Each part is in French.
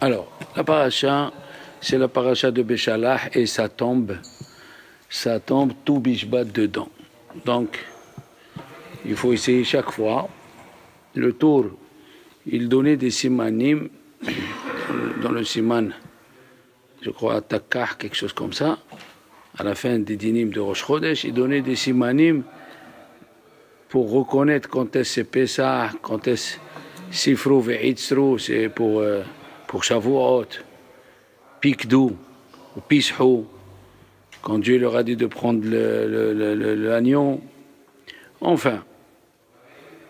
Alors, la paracha, c'est la paracha de Béchalah et ça tombe tout Bishbat dedans. Donc, il faut essayer chaque fois. Le tour, il donnait des simanim, dans le siman, je crois, Takah, quelque chose comme ça, à la fin des dinim de Rosh Chodesh, il donnait des simanim pour reconnaître quand est-ce c'est Pesach, quand est-ce Sifru ve'itzru, c'est pour Shavuot, Pikdou, ou Pishu, quand Dieu leur a dit de prendre l'agneau. Enfin,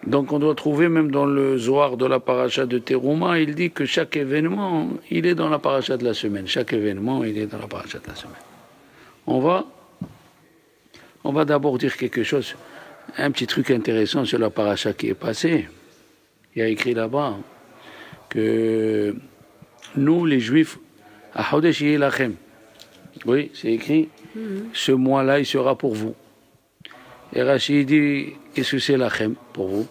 donc on doit trouver, même dans le Zohar de la paracha de Teruma, il dit que chaque événement, il est dans la paracha de la semaine. Chaque événement, il est dans la paracha de la semaine. On va d'abord dire quelque chose, un petit truc intéressant sur la paracha qui est passée. Il y a écrit là-bas que nous, les Juifs, à Chodesh Yelachem, oui, c'est écrit, ce mois-là, il sera pour vous. Et Rashi dit, qu'est-ce que c'est Lachem pour vous?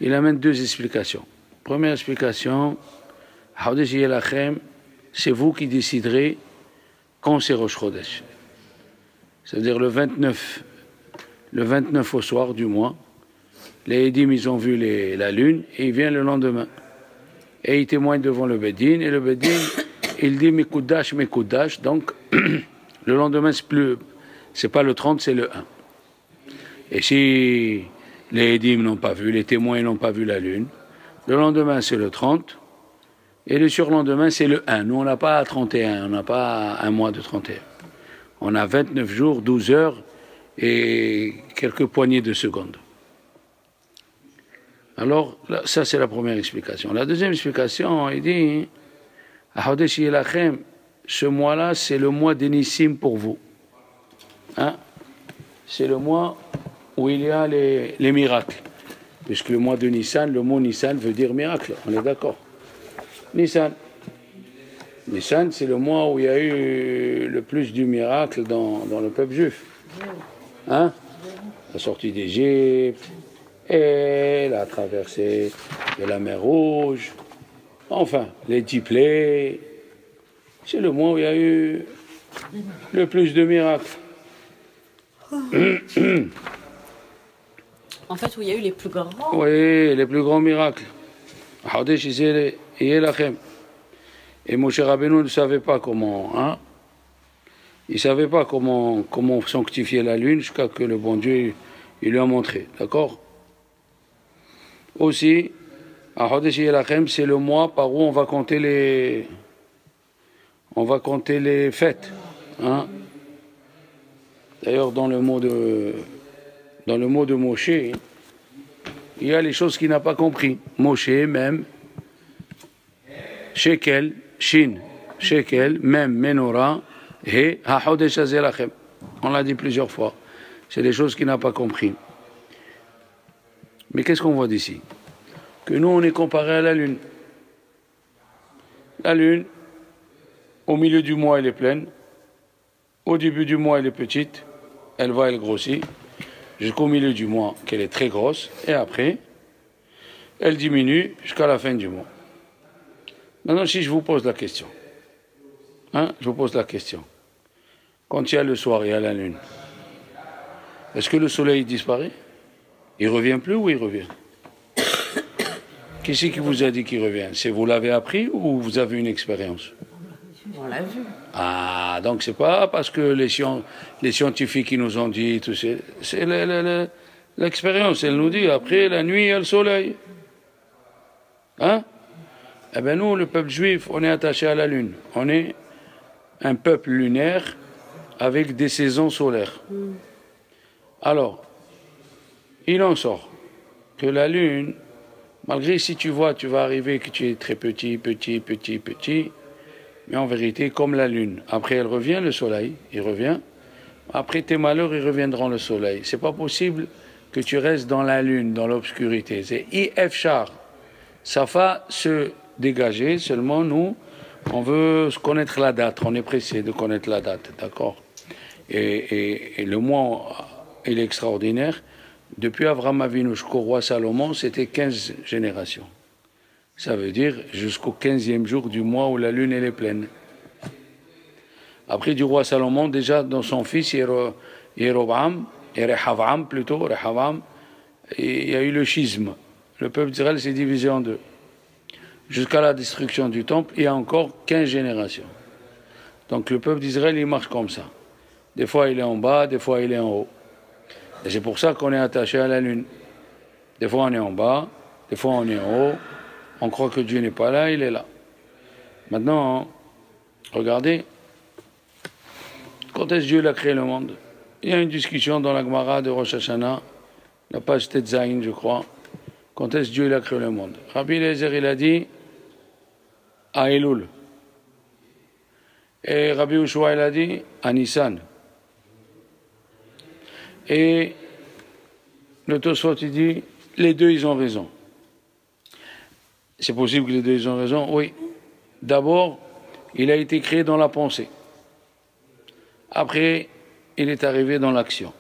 Il amène deux explications. Première explication, Chodesh Yelachem, c'est vous qui déciderez quand c'est Rosh Chodesh. C'est-à-dire le 29 au soir du mois, les Edim, ils ont vu la lune, et il vient le lendemain. Et il témoigne devant le Bedin, et le Bedin, il dit Mekoudash, Mekoudash, donc le lendemain, c'est pas le 30, c'est le 1. Et si les Edim n'ont pas vu, les témoins n'ont pas vu la lune, le lendemain, c'est le 30, et le surlendemain, c'est le 1. Nous, on n'a pas 31, on n'a pas un mois de 31. On a 29 jours, 12 heures, et quelques poignées de secondes. Alors, ça c'est la première explication. La deuxième explication, il dit, à Chodesh Yelachem, ce mois-là, c'est le mois d'Enissim pour vous. Hein? C'est le mois où il y a les miracles. Puisque le mois de Nissan, le mot Nissan veut dire miracle, on est d'accord. Nissan, c'est le mois où il y a eu le plus du miracle dans le peuple juif. Hein? La sortie d'Égypte, et la traversée de la mer Rouge, enfin, les 10 plaies. C'est le mois où il y a eu le plus de miracles. En fait, où il y a eu les plus grands. Oui, les plus grands miracles. Chodesh Yelachem. Et Moshe Rabbeinu ne savait pas comment, hein? Il ne savait pas comment sanctifier la lune jusqu'à que le bon Dieu il lui a montré, d'accord? Aussi, à Chodesh Yelachem, c'est le mois par où on va compter les fêtes, hein? D'ailleurs, dans le mot de Moshe, il y a les choses qu'il n'a pas compris. Moshe, même, Shekel, Shin, Shekel, même, Menorah, et HaChodesh Yelachem. On l'a dit plusieurs fois. C'est des choses qu'il n'a pas compris. Mais qu'est-ce qu'on voit d'ici? Que nous, on est comparé à la lune. La lune, au milieu du mois, elle est pleine. Au début du mois, elle est petite. Elle grossit. Jusqu'au milieu du mois, qu'elle est très grosse. Et après, elle diminue jusqu'à la fin du mois. Maintenant, si je vous pose la question. Je vous pose la question. Quand il y a le soir, il y a la lune. Est-ce que le soleil disparaît? Il revient plus ou il revient? Qui c'est qui vous a dit qu'il revient? C'est vous l'avez appris ou vous avez une expérience? On l'a vu. Ah, donc c'est pas parce que les scientifiques qui nous ont dit tout ça. C'est l'expérience. Elle nous dit après la nuit il y a le soleil. Hein? Eh bien nous, le peuple juif, on est attaché à la lune. On est un peuple lunaire avec des saisons solaires. Alors, il en sort que la lune, malgré si tu vois, tu vas arriver que tu es très petit, mais en vérité, comme la lune. Après, elle revient, le soleil, il revient. Après tes malheurs, ils reviendront le soleil. C'est pas possible que tu restes dans la lune, dans l'obscurité. C'est I.F. Char. Ça va se dégager, seulement nous, on veut connaître la date. On est pressé de connaître la date, d'accord? Et le mois, il est extraordinaire. Depuis Avraham Avinu jusqu'au roi Salomon, c'était 15 générations. Ça veut dire jusqu'au 15e jour du mois où la lune elle est pleine. Après du roi Salomon, déjà dans son fils Yeroboam, et Rehavam plutôt, Rehavam, il y a eu le schisme. Le peuple d'Israël s'est divisé en deux. Jusqu'à la destruction du temple, il y a encore 15 générations. Donc le peuple d'Israël, il marche comme ça. Des fois il est en bas, des fois il est en haut. Et c'est pour ça qu'on est attaché à la lune. Des fois on est en bas, des fois on est en haut. On croit que Dieu n'est pas là, il est là. Maintenant, regardez, quand est-ce que Dieu a créé le monde? Il y a une discussion dans la Gemara de Rosh Hashanah, la page Tetzaïn, je crois. Quand est-ce que Dieu a créé le monde? Rabbi Eliezer, il a dit à Elul. Et Rabbi Ushua, il a dit à Nissan. Et le Tosfot, il dit les deux, ils ont raison. C'est possible que les deux, ils ont raison? Oui. D'abord, il a été créé dans la pensée. Après, il est arrivé dans l'action.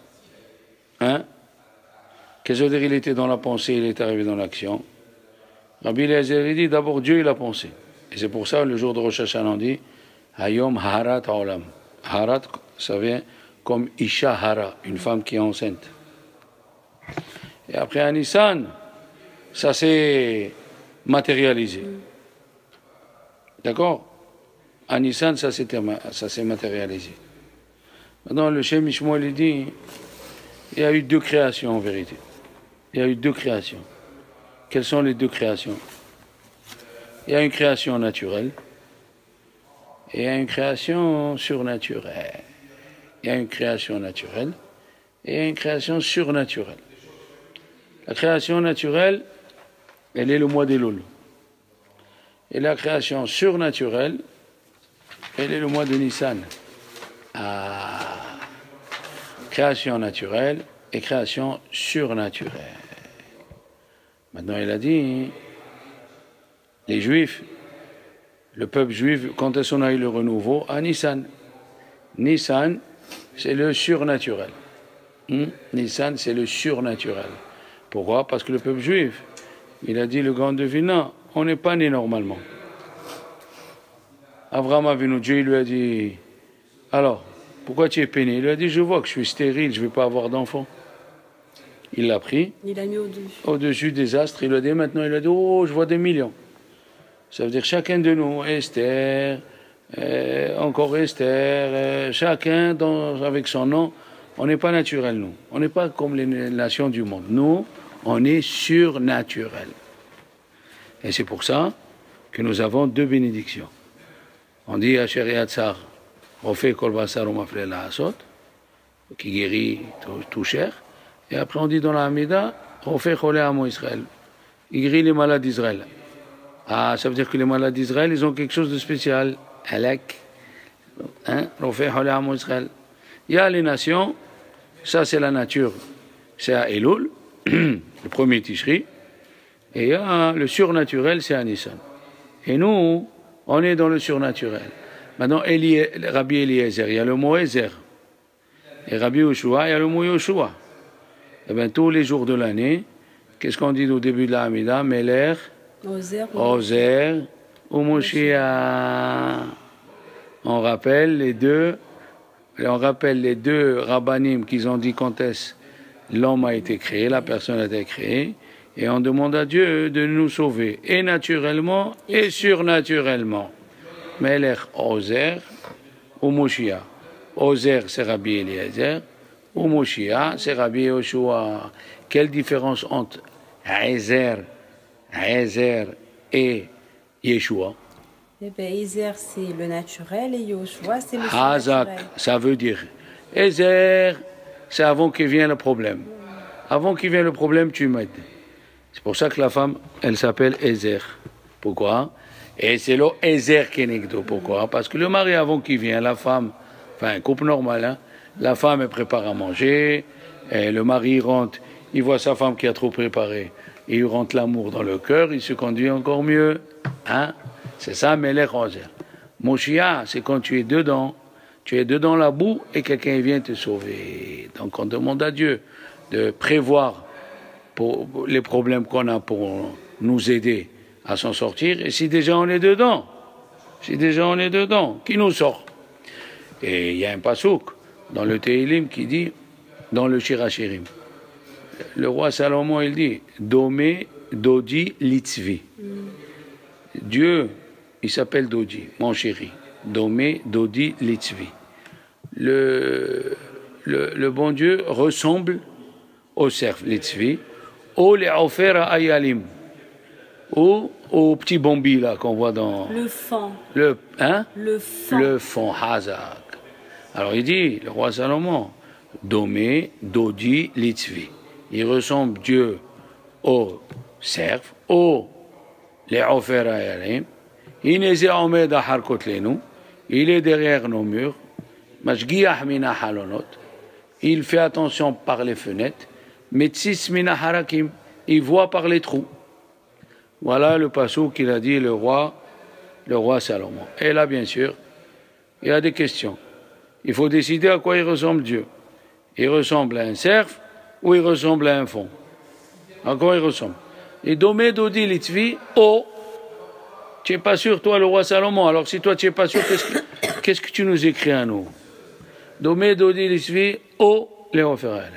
Hein? Qu'est-ce que veut dire il était dans la pensée, il est arrivé dans l'action? Rabbi Eliezer dit d'abord Dieu il a pensé. Et c'est pour ça le jour de Rosh Hashanah on dit Hayom Harat Haolam. Harat, ça vient comme Isha Hara, une femme qui est enceinte. Et après à Nissan, ça s'est matérialisé. D'accord? À Nissan, ça s'est matérialisé. Maintenant, le Shem Ishmael dit il y a eu deux créations en vérité. Il y a eu deux créations. Quelles sont les deux créations? Il y a une création naturelle et il y a une création surnaturelle. Il y a une création naturelle et il y a une création surnaturelle. La création naturelle, elle est le mois d'Elul. Et la création surnaturelle, elle est le mois de Nissan. Création naturelle et création surnaturelle. Maintenant, il a dit, les Juifs, le peuple juif, quand est-ce qu'on a eu le renouveau? À Nissan. Nissan, c'est le surnaturel. Nissan, c'est le surnaturel. Pourquoi? Parce que le peuple juif, il a dit, le grand devinant, on n'est pas né normalement. Abraham Avinu, Dieu lui a dit, alors, pourquoi tu es peiné? Il lui a dit, je vois que je suis stérile, je ne vais pas avoir d'enfant. Il l'a pris. Il l'a mis au-dessus. Au-dessus des astres. Il a dit, maintenant, il a dit, oh, je vois des millions. Ça veut dire chacun de nous, Esther, encore Esther, chacun avec son nom, on n'est pas naturel, nous. On n'est pas comme les nations du monde. Nous, on est surnaturel. Et c'est pour ça que nous avons deux bénédictions. On dit à Asher Yatzar, Rofé Kol Basar Umafle Laasot, qui guérit tout cher. Et après on dit dans la Hamida, Rofé Cholé Amo Israël, il guérit les malades d'Israël. Ah, ça veut dire que les malades d'Israël, ils ont quelque chose de spécial. Alek, Rofé Cholé Amo Israël. Il y a les nations, ça c'est la nature, c'est à Elul, le premier Tishri, et il y a le surnaturel, c'est à Nissan. Et nous, on est dans le surnaturel. Maintenant, Rabbi Eliezer, il y a le mot Ezer. Et Rabbi Yoshua, il y a le mot Yoshua. Et bien, tous les jours de l'année, qu'est-ce qu'on dit au début de la Hamida? Meler, Ozer, ou Moshiach. On rappelle les deux rabbanim qui ont dit quand est-ce l'homme a été créé, la personne a été créée, et on demande à Dieu de nous sauver, et naturellement et surnaturellement. Melech Ozer ou Moshiach. Ozer, c'est Rabbi Eliezer, ou Moshiach, c'est Rabbi Yoshua. Quelle différence entre Ezer et Yeshua? Eh bien, Ezer, c'est le naturel, et Yoshua, c'est le Hazak, surnaturel. ça veut dire Ezer, c'est avant qu'il vienne le problème. Avant qu'il vienne le problème, tu m'aides. C'est pour ça que la femme, elle s'appelle Ezer. Pourquoi? Et c'est le Ezer Kenegdo. Pourquoi? Parce que le mari, avant qu'il vienne, la femme, enfin, un couple normal, hein, la femme, elle prépare à manger, et le mari rentre, il voit sa femme qui a trop préparé, et il rentre l'amour dans le cœur, il se conduit encore mieux. Hein? C'est ça, Melech Ozer. Moshiach, c'est quand tu es dedans la boue, et quelqu'un vient te sauver. Donc on demande à Dieu de prévoir pour les problèmes qu'on a pour nous aider à s'en sortir. Et si déjà on est dedans, qui nous sort? Et il y a un pasouk dans le Teilim qui dit, dans le Shir HaShirim, le roi Salomon, il dit, Domé, Dodi, Litzvi. Dieu, il s'appelle Dodi, mon chéri. Domé, Dodi, Litzvi. Le bon Dieu ressemble au cerf, Litzvi, au Le'ofer Ayalim, ou au petit bombi là qu'on voit dans... Le fan. Le, hein? Le fan. Le fond, Hazak. Alors il dit, le roi Salomon, Domé, Dodi, Litzvi. Il ressemble Dieu au cerf, au Le'ofer Ayalim. Il est derrière nos murs. Mashgiach mina halonot. Il fait attention par les fenêtres. Metsis mina harakim. Il voit par les trous. Voilà le passage qu'il a dit le roi Salomon. Et là, bien sûr, il y a des questions. Il faut décider à quoi il ressemble Dieu. Il ressemble à un cerf ou il ressemble à un fond? À quoi il ressemble? Et Domé, Dodi, Litzvi, oh, tu n'es pas sûr, toi, le roi Salomon. Alors, si toi, tu n'es pas sûr, qu'est-ce que tu nous écris à nous? Domé, Dodi, Litzvi, oh, Léo Ferrari.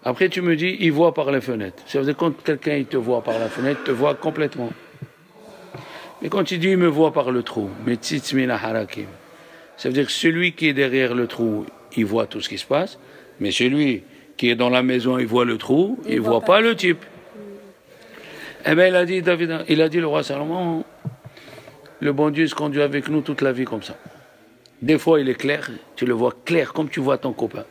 Après, tu me dis, il voit par les fenêtres. Ça veut dire quand quelqu'un il te voit par la fenêtre, il te voit complètement. Mais quand tu dis, il me voit par le trou, Metzitz mina harakim. Ça veut dire que celui qui est derrière le trou, il voit tout ce qui se passe, mais celui qui est dans la maison, il voit le trou, il ne voit pas le type. Eh bien, il a dit, le roi Salomon, le bon Dieu se conduit avec nous toute la vie comme ça. Des fois, il est clair, tu le vois clair, comme tu vois ton copain.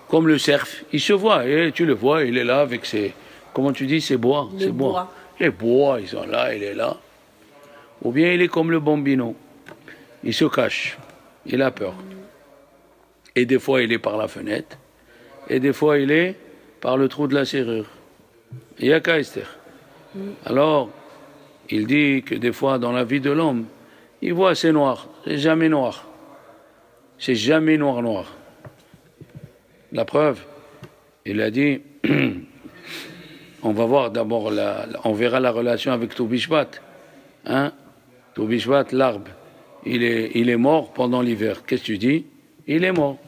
Comme le cerf, il se voit, et tu le vois, il est là avec ses, comment tu dis, ses bois. Les bois. Les bois, ils sont là, il est là. Ou bien il est comme le bambino, il se cache, il a peur. Et des fois, il est par la fenêtre, et des fois, il est par le trou de la serrure. Il y a qu'à Esther. Alors, il dit que des fois, dans la vie de l'homme, il voit c'est noir, c'est jamais noir. C'est jamais noir. La preuve, il a dit, on va voir d'abord, on verra la relation avec Toubishvat. Hein? Toubishvat, l'arbre, il est mort pendant l'hiver. Qu'est-ce que tu dis? Il est mort.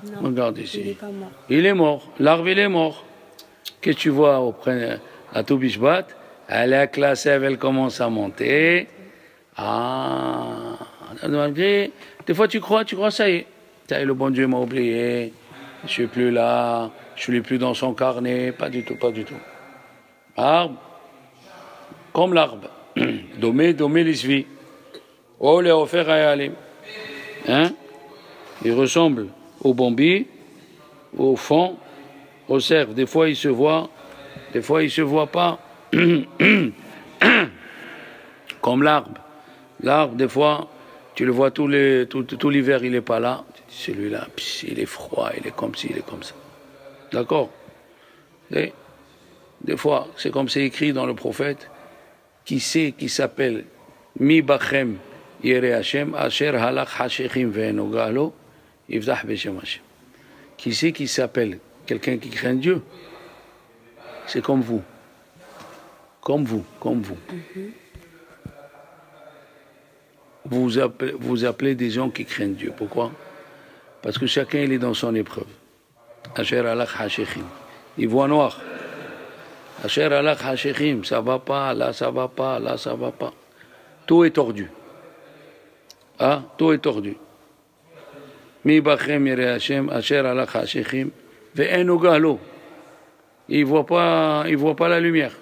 Non, regarde ici. il n'est pas mort. Il est mort. L'arbre, il est mort. Qu'est-ce que tu vois à Toubishvat? Elle est classée, elle commence à monter. Ah, malgré, des fois tu crois, ça y est. Le bon Dieu m'a oublié. Je ne suis plus là, je ne suis plus dans son carnet, pas du tout. Arbre, comme l'arbre. Domé, l'isvi. Oh, les offert à aller. Hein? Il ressemble au bombi, au fond, au cerf. Des fois, il se voit, des fois, il ne se voit pas. Comme l'arbre. L'arbre, des fois, tu le vois tout l'hiver, il n'est pas là. Celui-là, il est froid, il est comme ci, il est comme ça. D'accord? Des fois, c'est comme c'est écrit dans le prophète, qui s'appelle Mi Bachem Yere Hashem, Asher Halach Hashechim Ve'enogalo, Yivdach Beshem Hashem. Qui s'appelle quelqu'un qui craint Dieu? C'est comme vous. Comme vous. Vous appelez des gens qui craignent Dieu. Pourquoi? Parce que chacun il est dans son épreuve. Asher alach hashechim. Il voit noir. Asher alach hashechim. Ça va pas, là ça va pas, là ça va pas. Tout est tordu. Ah, tout est tordu. Mi bachem yere Hashem, asher alach hashechim. Ve'en galo. Il voit pas la lumière.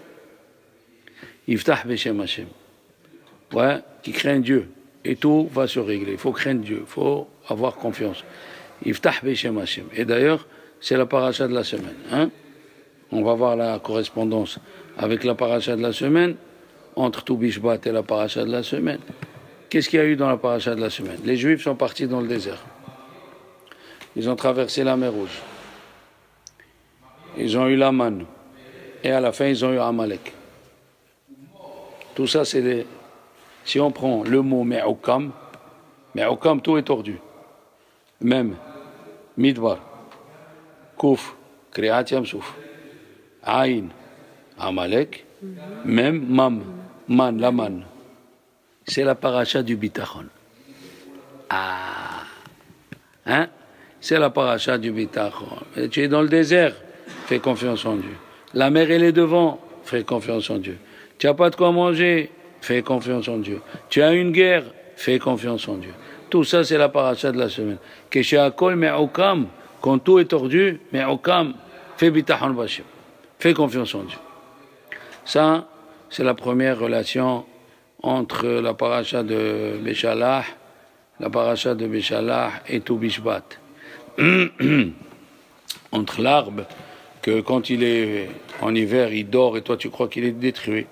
Yiftach beshem Hashem. Ouais, qui craint Dieu. Et tout va se régler. Il faut craindre Dieu. Il faut avoir confiance. Yiftach Beshem Hashem. Et d'ailleurs, c'est la paracha de la semaine. Hein? On va voir la correspondance avec la paracha de la semaine, entre Tou Bishvat et la paracha de la semaine. Qu'est-ce qu'il y a eu dans la paracha de la semaine? Les Juifs sont partis dans le désert. Ils ont traversé la mer Rouge. Ils ont eu la manne. Et à la fin, ils ont eu Amalek. Tout ça, c'est des... Si on prend le mot Me'okam, tout est tordu. Même, Midbar, Kouf, Kriat Yamsouf, Aïn, Amalek, même Mam, Man, la manne. C'est la paracha du bitachon. Ah. Hein? C'est la paracha du bitachon. Tu es dans le désert, fais confiance en Dieu. La mer, elle est devant, fais confiance en Dieu. Tu n'as pas de quoi manger, fais confiance en Dieu. Tu as une guerre, fais confiance en Dieu. Tout ça, c'est la paracha de la semaine. Kesheakol me'okam, quand tout est tordu, me'okam, fais bitachon b'Hashem. Fais confiance en Dieu. Ça, c'est la première relation entre la paracha de Béchalah, et tout Bishvat. Entre l'arbre, que quand il est en hiver, il dort et toi tu crois qu'il est détruit.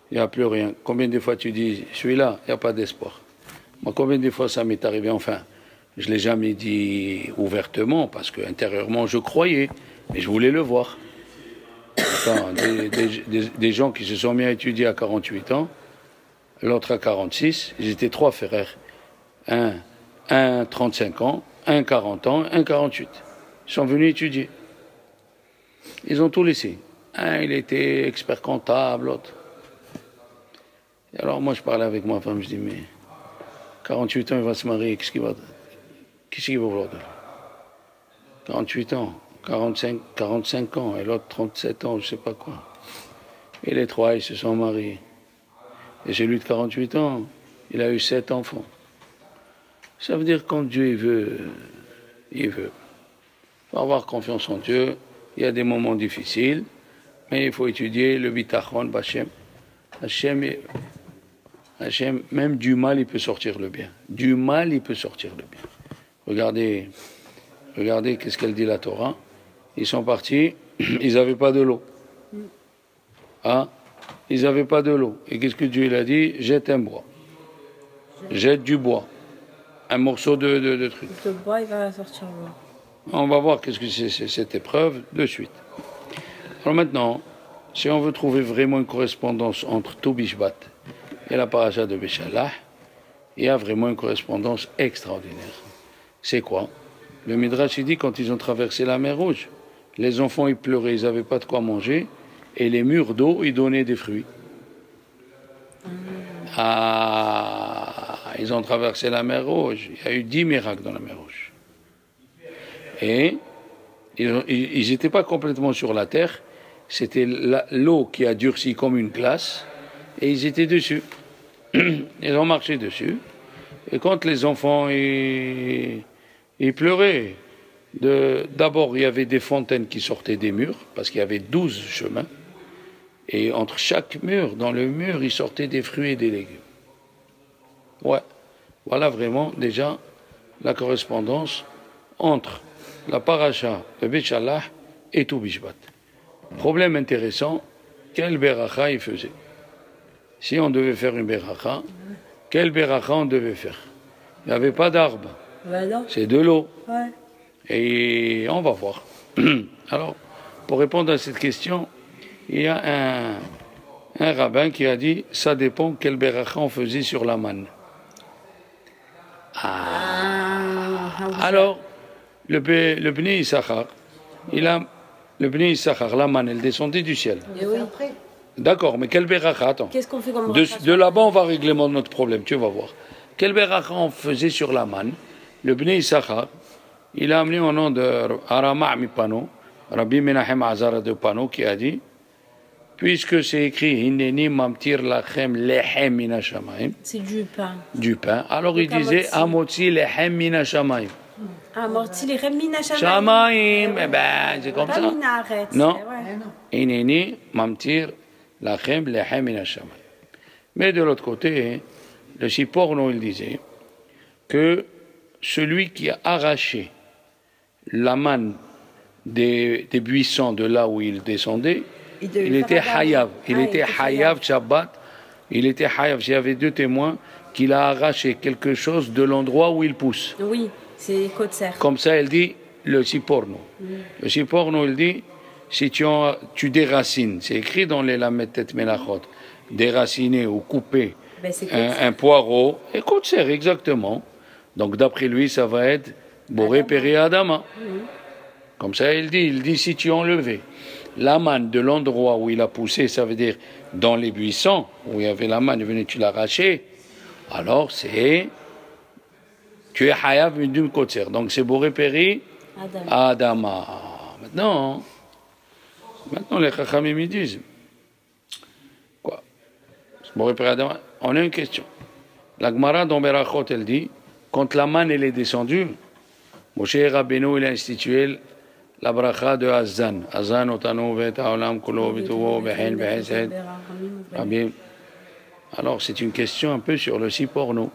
Il n'y a plus rien. Combien de fois tu dis, celui-là, il n'y a pas d'espoir. Moi, combien de fois ça m'est arrivé, enfin, je ne l'ai jamais dit ouvertement, parce que intérieurement je croyais, mais je voulais le voir. Enfin, des gens qui se sont mis à étudier à 48 ans, l'autre à 46, ils étaient trois frères. Un 35 ans, un 40 ans, un 48. Ils sont venus étudier. Ils ont tout laissé. Un, il était expert comptable, l'autre. Et alors moi, je parlais avec ma femme, je dis, mais 48 ans, il va se marier, qu'est-ce qu'il va vouloir de lui? 48 ans, 45 ans, et l'autre 37 ans, je ne sais pas quoi. Et les trois, ils se sont mariés. Et celui de 48 ans, il a eu 7 enfants. Ça veut dire que quand Dieu il veut. Il faut avoir confiance en Dieu. Il y a des moments difficiles, mais il faut étudier le bitachon b'Hashem. Hachem, même du mal, il peut sortir le bien. Du mal, il peut sortir le bien. Regardez qu'est-ce qu'elle dit la Torah. Ils sont partis, ils n'avaient pas de l'eau. Hein? Ils n'avaient pas de l'eau. Et qu'est-ce que Dieu il a dit? Jette un bois. Jette du bois. Un morceau de truc. Le bois, il va sortir l'eau. On va voir qu'est-ce que c'est cette épreuve de suite. Alors maintenant, si on veut trouver vraiment une correspondance entre tout Bishvat et la paracha de Béchalah, il y a vraiment une correspondance extraordinaire. C'est quoi? Le Midrash il dit quand ils ont traversé la mer Rouge, les enfants ils pleuraient, ils n'avaient pas de quoi manger, et les murs d'eau ils donnaient des fruits. Ils ont traversé la mer Rouge. Il y a eu 10 miracles dans la mer Rouge. Et ils n'étaient pas complètement sur la terre. C'était l'eau qui a durci comme une glace. Et ils étaient dessus. Ils ont marché dessus. Et quand les enfants ils pleuraient, d'abord il y avait des fontaines qui sortaient des murs, parce qu'il y avait 12 chemins. Et entre chaque mur, dans le mur, il sortait des fruits et des légumes. Ouais, voilà vraiment déjà la correspondance entre la paracha de Béchalah et tout Bishvat. Problème intéressant, quel beracha il faisait? Si on devait faire une beracha, quel beracha on devait faire? Il n'y avait pas d'arbre, c'est de l'eau. Ouais. Et on va voir. Alors, pour répondre à cette question, il y a un rabbin qui a dit, ça dépend quel beracha on faisait sur la manne. Alors, le Bnei Issachar, le Bnei Issachar, la manne, elle descendait du ciel. Et oui. D'accord, mais quel beracha? Attends. Qu'est-ce qu'on fait comme De là-bas, on va régler notre problème, tu vas voir. Quel beracha on faisait sur la manne? Le Bnei Issachar, il a amené au nom de Arama Mipano, Rabbi Menachem Azara de Pano, qui a dit, puisque c'est écrit Hineni mamtir lachem lechem mina shamayim. C'est du pain. Du pain. Alors il disait Amotzi lechem mina shamayim. Amorti lechem mina Shamayim. Eh ben, c'est comme pas ça. minaret. Non. Ouais. Hineni mamtir lachem lechem mina shamayim. Mais de l'autre côté, le Siporno, il disait que celui qui a arraché la manne des buissons de là où il descendait, il était hayav. Il était hayav Shabbat. Il était hayav. S'il y avait deux témoins qu'il a arraché quelque chose de l'endroit où il pousse. Oui, c'est Kotser. Comme ça, elle dit le Siporno. Le Siporno, il dit si tu déracines, c'est écrit dans les Lametet Melachot, déraciner ou couper un poireau, et Kotser, exactement. Donc d'après lui, ça va être Boré Peri Adama. Comme ça, il dit si tu enlevais la manne de l'endroit où il a poussé, ça veut dire dans les buissons, où il y avait la manne, tu l'as arraché, alors tu es hayav d'une kotser. Donc c'est Boré Péri, Adama. Maintenant, les Chachamim me disent, quoi? Boré Péri, Adama, on a une question. La Gemara dans Berachot, elle dit, quand la manne elle est descendue, Moshe Rabbeinu il a institué la bracha de Azan. Azan otanu vet haolam kulo bituvo behin behesed. Alors c'est une question un peu sur le support, nous.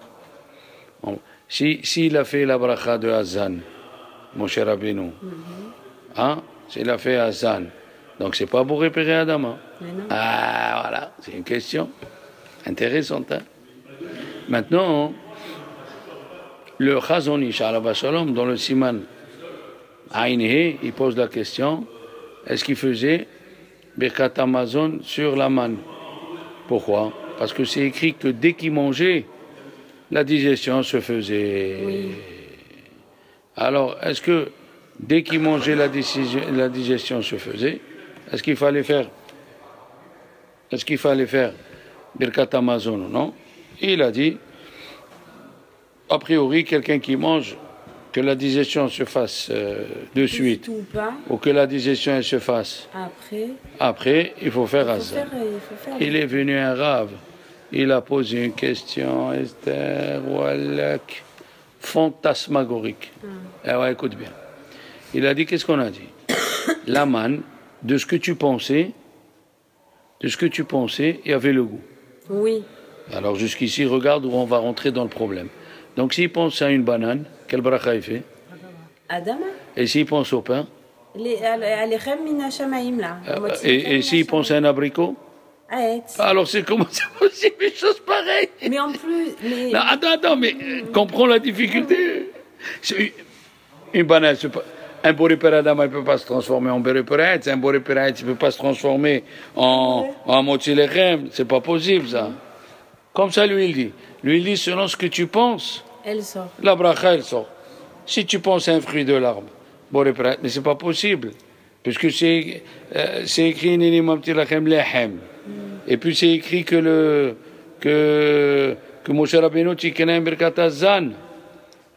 S'il a fait la bracha de Azan, Moshe Rabbeinu, hein, s'il a fait Azan, donc c'est pas pour repérer Adama. Ah voilà, c'est une question intéressante. Hein? Maintenant, le Chazon Ish alav shalom dans le Siman Aïnhe, il pose la question, est-ce qu'il faisait Birkat Hamazon sur la manne? Pourquoi? Parce que c'est écrit que dès qu'il mangeait, la digestion se faisait. Oui. Alors, est-ce que dès qu'il mangeait, la digestion se faisait? Est-ce qu'il fallait faire Birkat Hamazon ou non? Il a dit, a priori, quelqu'un qui mange, que la digestion se fasse de suite, ou que la digestion se fasse après, il faut faire Azan. Il est venu un rave, il a posé une question, Esther, Wallak, fantasmagorique. Ah ouais, écoute bien. Il a dit, qu'est-ce qu'on a dit? La manne, de ce que tu pensais, il y avait le goût. Oui. Alors jusqu'ici, regarde où on va rentrer dans le problème. Donc s'il pense à une banane, quel bracha il fait? Adama. Et s'il pense au pain? Et s'il pense à un abricot? Alors c'est comment c'est possible une chose pareille? Mais en plus... Non, attends, mais comprends la difficulté. Une banane, un boré per Adama, il ne peut pas se transformer en boré per Etz. Un boré per Etz, il ne peut pas se transformer en motzi lechem. C'est pas possible ça. Comme ça, lui, il dit. Lui, il dit, selon ce que tu penses, elle sort. La bracha, elle sort. Si tu penses à un fruit de l'arbre, mais c'est pas possible. Puisque c'est écrit, et puis c'est écrit que Moshe Rabbeinu, Tikenem Birkat Azan.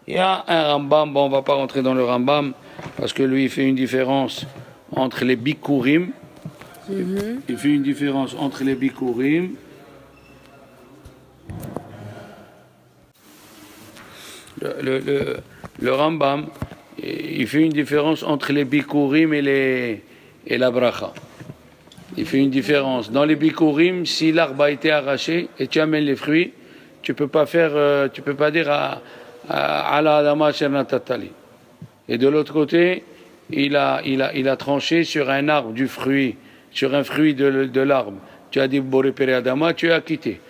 Il y a un Rambam, bon, on va pas rentrer dans le Rambam, parce que lui, il fait une différence entre les Bikurim. Il fait une différence entre les Bikurim. Le Rambam, il fait une différence entre les bikurim et la bracha. Il fait une différence. Dans les bikurim, si l'arbre a été arraché et tu amènes les fruits, tu peux pas dire à la adama tatali. Et de l'autre côté, il a tranché sur un arbre du fruit, sur un fruit de l'arbre. Tu as dit boré pere adama, tu es acquitté.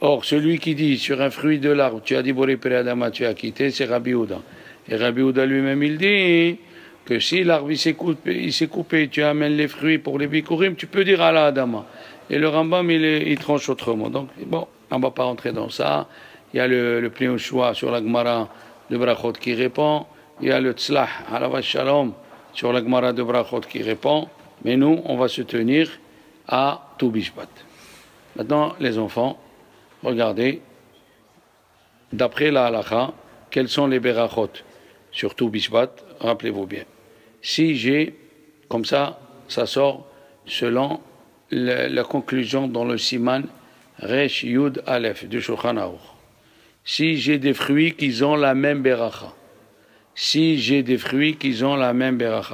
Or, celui qui dit sur un fruit de l'arbre, tu as dit Boré Pere Adama, tu as quitté, c'est Rabbi Houda. Et Rabbi Houda lui-même, il dit que si l'arbre il s'est coupé, tu amènes les fruits pour les bikurim, tu peux dire à la Adama. Et le Rambam, il tranche autrement. Donc, bon, on ne va pas rentrer dans ça. Il y a le Pneu Shua sur la Gemara de Brachot qui répond. Il y a le Tzlah, Alav Shalom, sur la Gemara de Brachot qui répond. Mais nous, on va se tenir à Tou Bishvat. Maintenant, les enfants, regardez, d'après la halakha, quels sont les berachot sur Tou Bishvat, rappelez-vous bien. Si j'ai, comme ça sort selon la conclusion dans le Siman Resh Yud Aleph du Shulchan Aruch. Si j'ai des fruits qui ont la même beracha,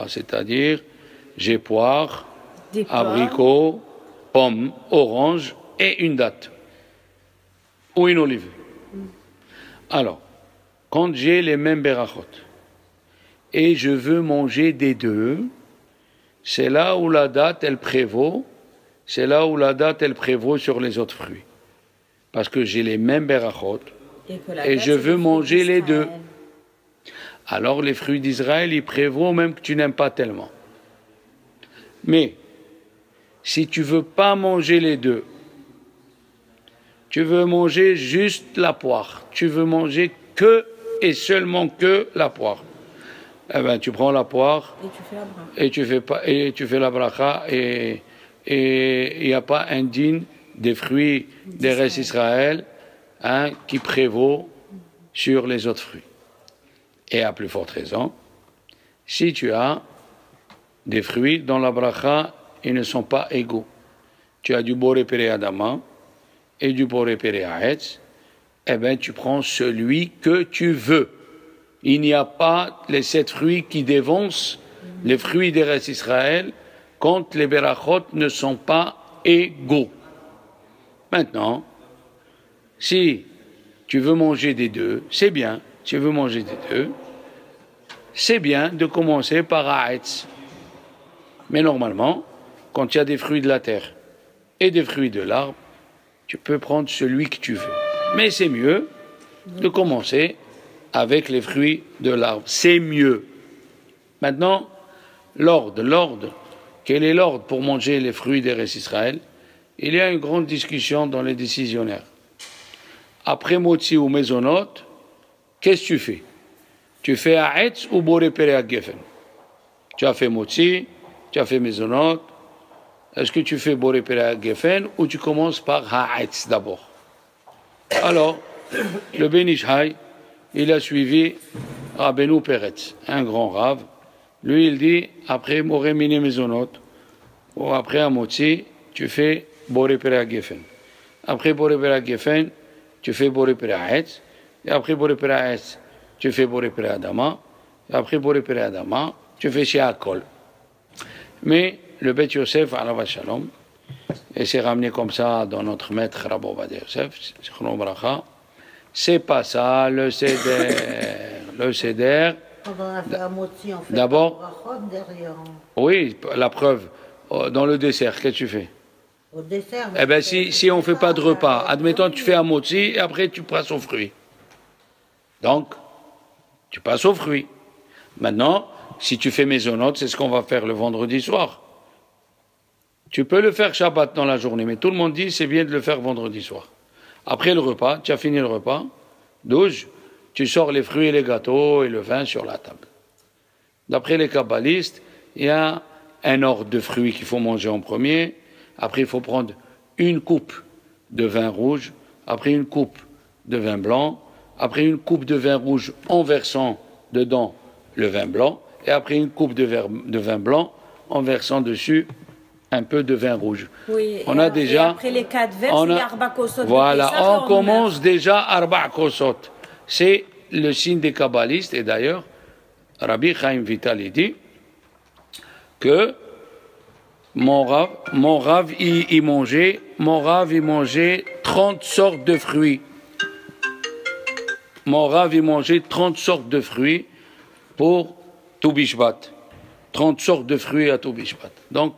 c'est-à-dire j'ai poire, abricot, pomme, orange et une date. Ou une olive. Alors, quand j'ai les mêmes berachot et je veux manger des deux, c'est là où la date elle prévaut sur les autres fruits. Parce que j'ai les mêmes berachot et je veux manger les deux. Alors les fruits d'Israël, ils prévaut même que tu n'aimes pas tellement. Mais, si tu veux pas manger les deux, tu veux manger juste la poire, tu veux manger que et seulement que la poire, eh ben, tu prends la poire Et tu fais la bracha. et tu fais la bracha et il n'y a pas un dîne des fruits des restes Israël qui prévaut sur les autres fruits. Et à plus forte raison, si tu as des fruits dont la bracha, ils ne sont pas égaux. Tu as du boré péré adama et du boré péré aetz, eh bien tu prends celui que tu veux. Il n'y a pas les 7 fruits qui dévancent les fruits des restes Israël quand les berachot ne sont pas égaux. Maintenant, si tu veux manger des deux, c'est bien. Tu veux manger des deux, c'est bien de commencer par Aetz. Mais normalement, quand il y a des fruits de la terre et des fruits de l'arbre, tu peux prendre celui que tu veux. Mais c'est mieux de commencer avec les fruits de l'arbre. C'est mieux. Maintenant, l'ordre. Quel est l'ordre pour manger les fruits des restes Israël? Il y a une grande discussion dans les décisionnaires. Après Motzi ou Maisonot, qu'est-ce que tu fais? Tu fais Aetz ou Boré Péré Geffen? Tu as fait Motzi, tu as fait Maisonot. Est-ce que tu fais Boré Péré Geffen ou tu commences par Haetz d'abord? Alors, le Ben Ishai, il a suivi Rabbeinu Peretz, un grand rave. Lui, il dit, après Moré Mine Maisonot, ou après Amotzi, tu fais Boré Péré Geffen. Après Boré Péré Geffen, tu fais Boré Péré Haetz. Et après Boré Péré Haetz, tu fais Boré Péré Adama. Et après Boré Péré Adama, tu fais Sheakol. Mais le Bet Yosef, Alav Shalom, et c'est ramené comme ça dans notre maître Rabbi Ovadia Yosef, c'est pas ça le Seder. Le Seder, d'abord, oui, la preuve, dans le dessert, qu'est-ce que tu fais? Au dessert. Eh bien, si on ne fait pas de repas, admettons tu fais un motzi et après tu passes aux fruits. Donc, tu passes aux fruits. Maintenant, si tu fais maisonot, c'est ce qu'on va faire le vendredi soir. Tu peux le faire Shabbat dans la journée, mais tout le monde dit c'est bien de le faire vendredi soir. Après le repas, tu as fini le repas, 12, tu sors les fruits et les gâteaux et le vin sur la table. D'après les kabbalistes, il y a un ordre de fruits qu'il faut manger en premier. Après, il faut prendre une coupe de vin rouge, après une coupe de vin blanc, après une coupe de vin rouge en versant dedans le vin blanc, et après une coupe de vin blanc en versant dessus un peu de vin rouge. Oui, on a déjà. Après les 4 vers, c'est Arba Kosot. Voilà, on commence déjà Arba Kosot. C'est le signe des kabbalistes, et d'ailleurs, Rabbi Chaim Vital dit que mon rave, il mangeait 30 sortes de fruits. Mon rave, il mangeait 30 sortes de fruits pour tout Bishvat. 30 sortes de fruits à tout Bishvat. Donc,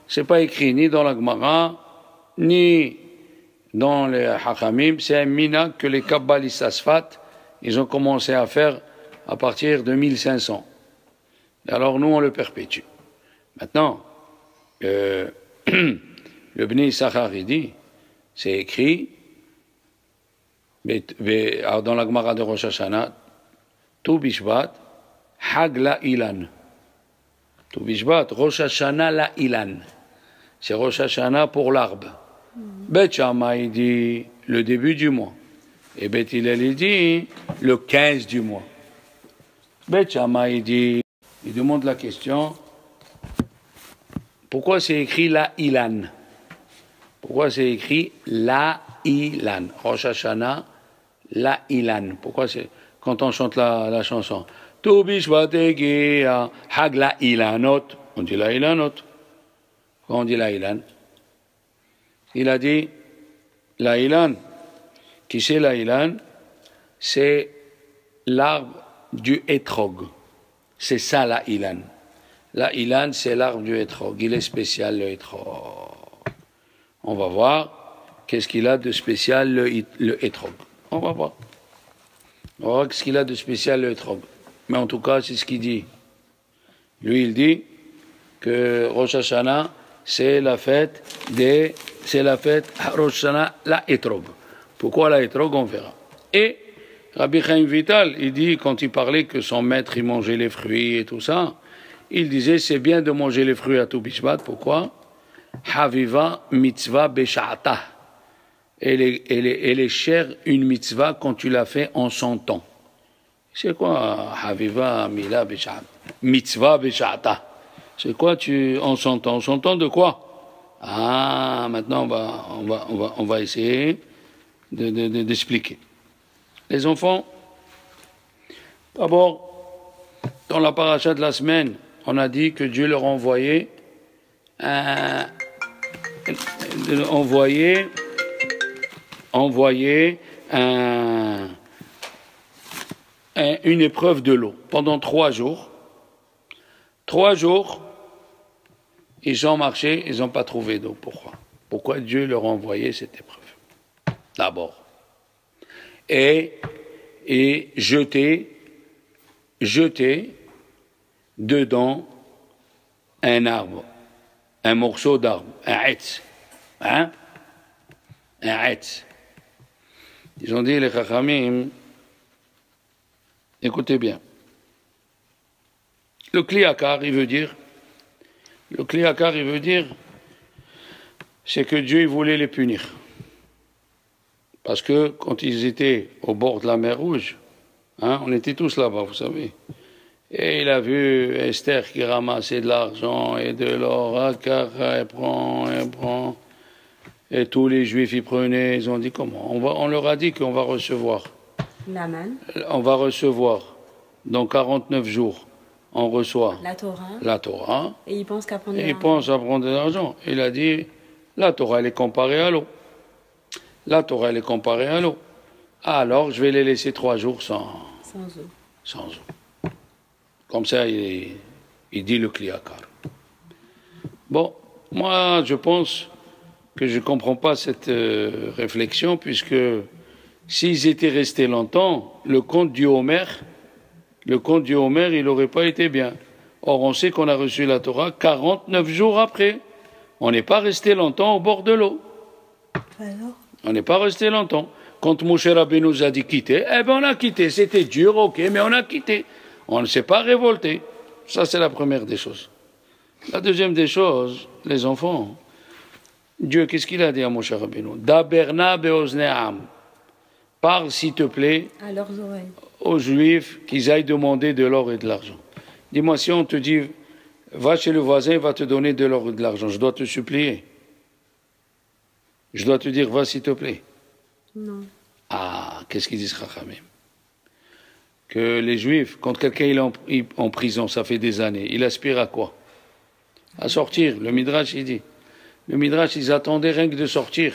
c'est pas écrit ni dans la Gemara, ni dans les Hachamim. C'est un minhag que les Kabbalistes Asfat, ils ont commencé à faire à partir de 1500. Et alors, nous, on le perpétue. Maintenant, le Bnei Issachar, il dit, c'est écrit, dans la Gemara de Rosh Hashanah, tout Bishvat, Hag la Ilan. Tout Bishvat, Rosh Hashanah la Ilan. C'est Rosh Hashanah pour l'arbre. Bet Shammai, il dit le début du mois. Et Bet Hillel, il dit le 15 du mois. Bet Shammai, il demande la question, pourquoi c'est écrit la Ilan? Pourquoi c'est écrit la Ilan? Rosh Hashanah, la Ilan. Pourquoi c'est, quand on chante la chanson, Tu Bishvat Egia, Hag la Ilanot, on dit la Ilanot. Quand on dit la Ilan, il a dit la Ilan. Qui c'est la Ilan? C'est l'arbre du Etrog. C'est ça la Ilan. La Ilan, c'est l'arbre du Etrog. Il est spécial, le Etrog. On va voir qu'est-ce qu'il a de spécial, le Etrog. On va voir. On va voir ce qu'il a de spécial, le Etrog. Mais en tout cas, c'est ce qu'il dit. Lui, il dit que Rosh Hashanah, c'est la fête Rosh Hashanah, la Etrog. Pourquoi la Etrog? On verra. Et Rabbi Chaim Vital, il dit, quand il parlait que son maître, il mangeait les fruits et tout ça, il disait, c'est bien de manger les fruits à tout Bishvat. Pourquoi? Haviva mitzvah besha'ata. Elle est chère, une mitzvah, quand tu l'as fait en son temps. C'est quoi, Haviva mila besha'ata? Mitzvah besha'ata. C'est quoi, en son temps? En son temps de quoi? Ah, maintenant, on va essayer d'expliquer. Les enfants, d'abord, dans la paracha de la semaine, on a dit que Dieu leur envoyait une épreuve de l'eau pendant 3 jours. 3 jours, ils ont marché, ils n'ont pas trouvé d'eau. Pourquoi Dieu leur a envoyé cette épreuve? D'abord. Et jeter dedans un arbre, un morceau d'arbre, un etz. Hein? Un etz. Ils ont dit, les chachamim, écoutez bien. Le kliakar, il veut dire, c'est que Dieu il voulait les punir. Parce que quand ils étaient au bord de la mer Rouge, hein, on était tous là-bas, vous savez. Et il a vu Esther qui ramassait de l'argent et de l'or. Elle prend. Et tous les Juifs y prenaient. Ils ont dit comment? On leur a dit qu'on va recevoir. La manne. On va recevoir. Dans 49 jours, on reçoit la Torah. Et ils pensent qu'à prendre de l'argent. Ils pensent à prendre de l'argent. Il a dit, la Torah, elle est comparée à l'eau. La Torah, elle est comparée à l'eau. Alors, je vais les laisser 3 jours sans eau. Comme ça, il dit le kliakar. Bon, moi, je pense que je ne comprends pas cette réflexion, puisque s'ils étaient restés longtemps, le conte du Homer, il n'aurait pas été bien. Or, on sait qu'on a reçu la Torah 49 jours après. On n'est pas resté longtemps au bord de l'eau. Alors? On n'est pas resté longtemps. Quand Moshe Rabbeinu nous a dit quitter, on a quitté. C'était dur, ok, mais on a quitté. On ne s'est pas révolté. Ça, c'est la première des choses. La deuxième des choses, les enfants, Dieu, qu'est-ce qu'il a dit à Moshe Rabbeinu? Daberna beozneam. Parle, s'il te plaît, à leurs oreilles, aux Juifs qu'ils aillent demander de l'or et de l'argent. Dis-moi, si on te dit, va chez le voisin, il va te donner de l'or et de l'argent, je dois te supplier. Je dois te dire, va s'il te plaît. Non. Ah, qu'est-ce qu'ils disent, Chachamim? Que les Juifs, quand quelqu'un est en prison, ça fait des années, il aspire à quoi? À sortir. Le Midrash, il dit. Le Midrash, ils attendaient rien que de sortir.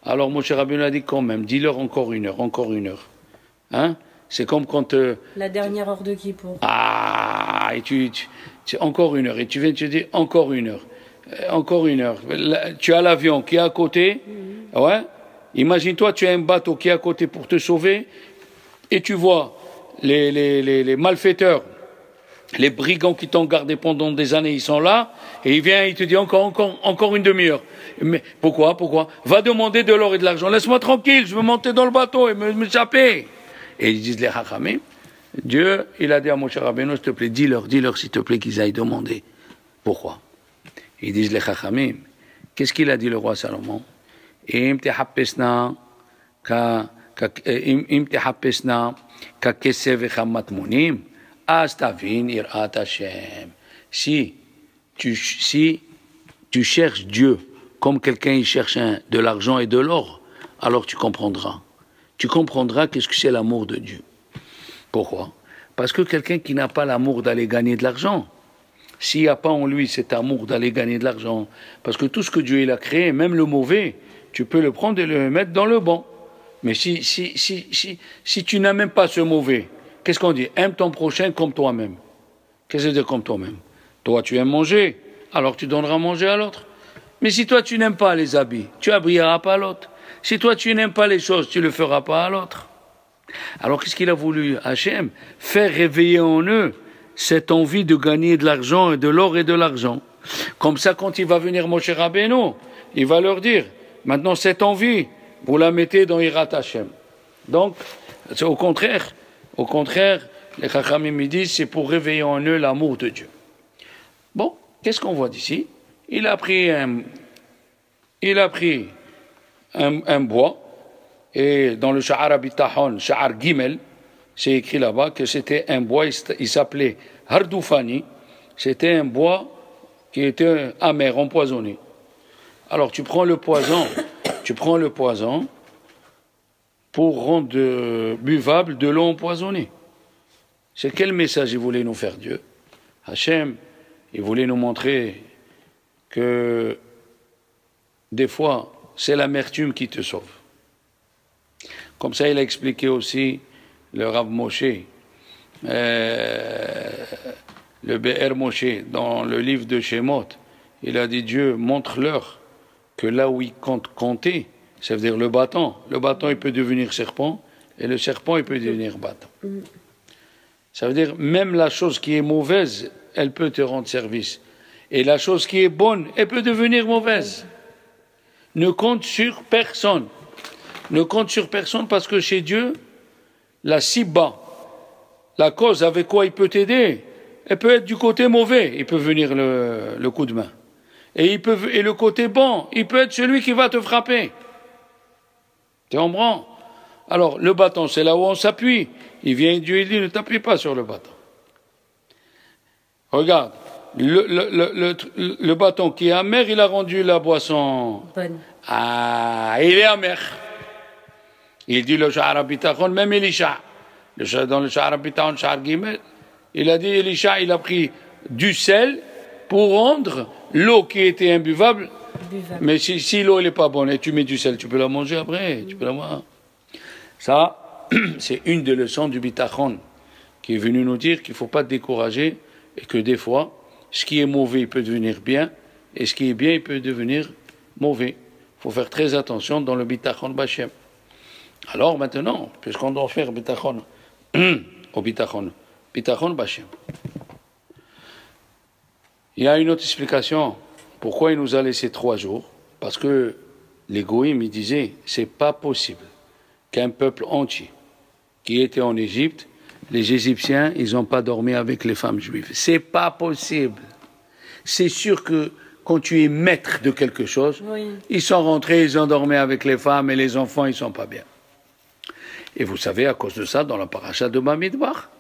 Alors Moshe Rabbeinu a dit quand même, dis-leur encore une heure. Hein? C'est comme quand... la dernière heure de Kippour. Ah, et tu encore une heure. Et tu viens te dire encore une heure. Encore une heure. Tu as l'avion qui est à côté. Ouais. Imagine-toi, tu as un bateau qui est à côté pour te sauver. Et tu vois les malfaiteurs, les brigands qui t'ont gardé pendant des années, ils sont là. Et il vient, il te dit encore une demi-heure. Mais pourquoi? Va demander de l'or et de l'argent. Laisse-moi tranquille, je veux monter dans le bateau et m'échapper. Et ils disent les Chachamim, Dieu, il a dit à Moshe Rabbeinu, s'il te plaît, dis-leur s'il te plaît qu'ils aillent demander. Pourquoi? Ils disent les Chachamim. Qu'est-ce qu'il a dit le roi Salomon? Im tehapesna ka kesef vechamatmonim astavin irat Hashem. Si tu cherches Dieu comme quelqu'un il cherche de l'argent et de l'or, alors tu comprendras. Tu comprendras qu'est-ce que c'est l'amour de Dieu. Pourquoi? Parce que quelqu'un qui n'a pas l'amour d'aller gagner de l'argent, s'il n'y a pas en lui cet amour d'aller gagner de l'argent, parce que tout ce que Dieu il a créé, même le mauvais, tu peux le prendre et le mettre dans le bon. Mais si tu n'as même pas ce mauvais, qu'est-ce qu'on dit? Aime ton prochain comme toi-même. Qu'est-ce que c'est dire comme toi-même? Toi, tu aimes manger, alors tu donneras à manger à l'autre. Mais si toi, tu n'aimes pas les habits, tu n'habillerras pas l'autre. Si toi, tu n'aimes pas les choses, tu ne le feras pas à l'autre. Alors, qu'est-ce qu'il a voulu, Hachem? Faire réveiller en eux cette envie de gagner de l'argent et de l'or et de l'argent. Comme ça, quand il va venir Moshe Rabbeinu, il va leur dire, maintenant, cette envie, vous la mettez dans Hirat Hachem. Donc, Au contraire, les Chachamim disent c'est pour réveiller en eux l'amour de Dieu. Bon, qu'est-ce qu'on voit d'ici? Il a pris un bois, et dans le Sha'ar Abitahon, Sha'ar Gimel, c'est écrit là-bas que c'était un bois, il s'appelait Hardoufani, c'était un bois qui était amer, empoisonné. Alors tu prends le poison pour rendre buvable de l'eau empoisonnée. C'est quel message il voulait nous faire Dieu? Hachem, il voulait nous montrer que des fois, c'est l'amertume qui te sauve. Comme ça, il a expliqué aussi le Rav Moshe, le Be'er Moshe, dans le livre de Shemot. Il a dit, Dieu, montre-leur que là où ils comptent compter, ça veut dire le bâton il peut devenir serpent, et le serpent, il peut devenir bâton. Ça veut dire, même la chose qui est mauvaise, elle peut te rendre service. Et la chose qui est bonne, elle peut devenir mauvaise. Ne compte sur personne. Ne compte sur personne parce que chez Dieu, la sibba, la cause avec quoi il peut t'aider, elle peut être du côté mauvais, il peut venir le coup de main. Et le côté bon, il peut être celui qui va te frapper. Tu comprends? Alors, le bâton, c'est là où on s'appuie. Il vient Dieu, il dit, ne t'appuie pas sur le bâton. Regarde, le bâton qui est amer, il a rendu la boisson bonne. Ah, il est amer. Il dit le Sha'ar Abitachon, même Elisha. Dans le Sha'ar Abitachon, Sha'ar Gimel, il a dit, Elisha, il a pris du sel pour rendre l'eau qui était imbuvable. Mais si l'eau n'est pas bonne et tu mets du sel, tu peux la manger après, tu peux la manger. Ça, c'est une des leçons du Bitachon qui est venu nous dire qu'il ne faut pas te décourager et que des fois, ce qui est mauvais il peut devenir bien et ce qui est bien il peut devenir mauvais. Il faut faire très attention dans le Bitachon Bachem. Alors maintenant, puisqu'on doit faire Bitachon au Bitachon Bachem, il y a une autre explication. Pourquoi il nous a laissé 3 jours? Parce que les Goïms, ils disaient, c'est pas possible qu'un peuple entier qui était en Égypte, les Égyptiens, ils n'ont pas dormi avec les femmes juives. C'est pas possible. C'est sûr que quand tu es maître de quelque chose, oui. Ils sont rentrés, ils ont dormi avec les femmes et les enfants, ils sont pas bien. Et vous savez, à cause de ça, dans la paracha de Bamidbar,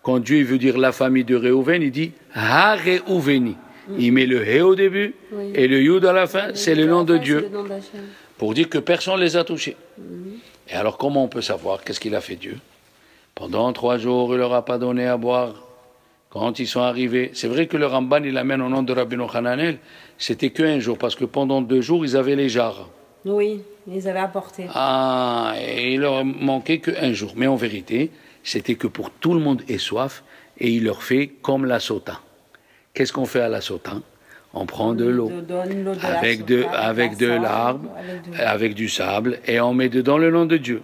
quand Dieu veut dire la famille de Réhouven, il dit Ha Réhouveni. Il met le Hé au début oui. Et le Yud à la fin, c'est le nom de Dieu. Pour dire que personne ne les a touchés. Et alors comment on peut savoir qu'est-ce qu'il a fait Dieu? Pendant 3 jours, il ne leur a pas donné à boire. Quand ils sont arrivés, c'est vrai que le Ramban, il amène au nom de Rabbi Hananel, c'était qu'un jour, parce que pendant 2 jours, ils avaient les jarres. Oui, ils avaient apporté. Ah, et il leur manquait qu'un jour. Mais en vérité, c'était que pour tout le monde ait soif, et il leur fait comme la sota. Qu'est-ce qu'on fait à la sota? On prend de l'eau, avec de l'arbre, avec du sable, et on met dedans le nom de Dieu.